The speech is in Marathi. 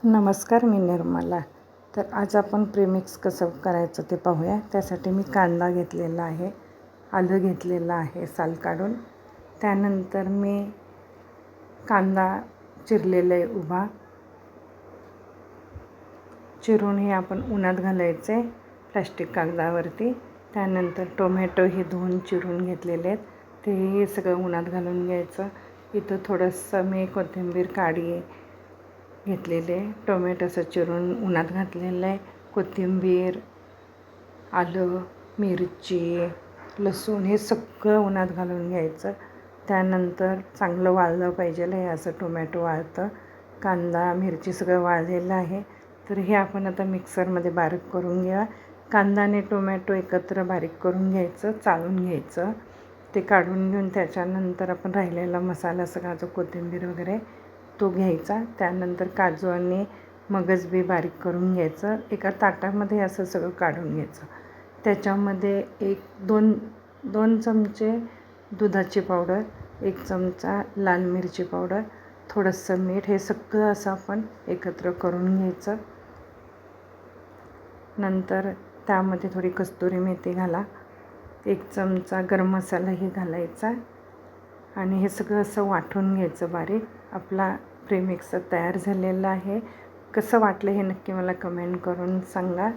नमस्कार, मी निर्मला. तर आज आपण प्रेमिक्स कसं करायचं ते पाहूया. त्यासाठी मी कांदा घेतलेला आहे, आलं घेतलेलं आहे साल काढून. त्यानंतर मी कांदा चिरलेला आहे उभा. चिरून हे आपण उन्हात घालायचे आहे प्लॅस्टिक कागदावरती. त्यानंतर टोमॅटो हे धुवून चिरून घेतलेले आहेत, ते सगळं उन्हात घालून घ्यायचं. इथं थोडंसं मी कोथिंबीर काढी घेतलेले, टोमॅटो असं चिरून उन्हात घातलेलं आहे, कोथिंबीर, आलं, मिरची, लसूण हे सगळं उन्हात घालून घ्यायचं. त्यानंतर चांगलं वाळलं पाहिजे हे असं टोमॅटो वाळतं. कांदा मिरची सगळं वाळलेलं आहे. तर हे आपण आता मिक्सरमध्ये बारीक करून घ्या. कांदा आणि टोमॅटो एकत्र बारीक करून घ्यायचं, चाळून घ्यायचं. ते काढून घेऊन त्याच्यानंतर आपण राहिलेला मसाला सगळा जो कोथिंबीर वगैरे तो घ्यायचा. त्यानंतर काजू आणि मगज बी बारीक करून घ्यायचं. एका ताटामध्ये असं सगळं काढून घ्यायचं. त्याच्यामध्ये दोन चमचे दुधाची पावडर, 1 चमचा लाल मिरची पावडर, थोडंसं मीठ, हे सगळं असं आपण एकत्र करून घ्यायचं. नंतर त्यामध्ये थोडी कस्तुरी मेथी घाला, 1 चमचा गरम मसालाही घालायचा आणि हे सगळं असं वाटून घ्यायचं बारीक. आपला प्रेमिक्स तयार झालेला आहे. कसं वाटलं हे नक्की मला कमेंट करून सांगा.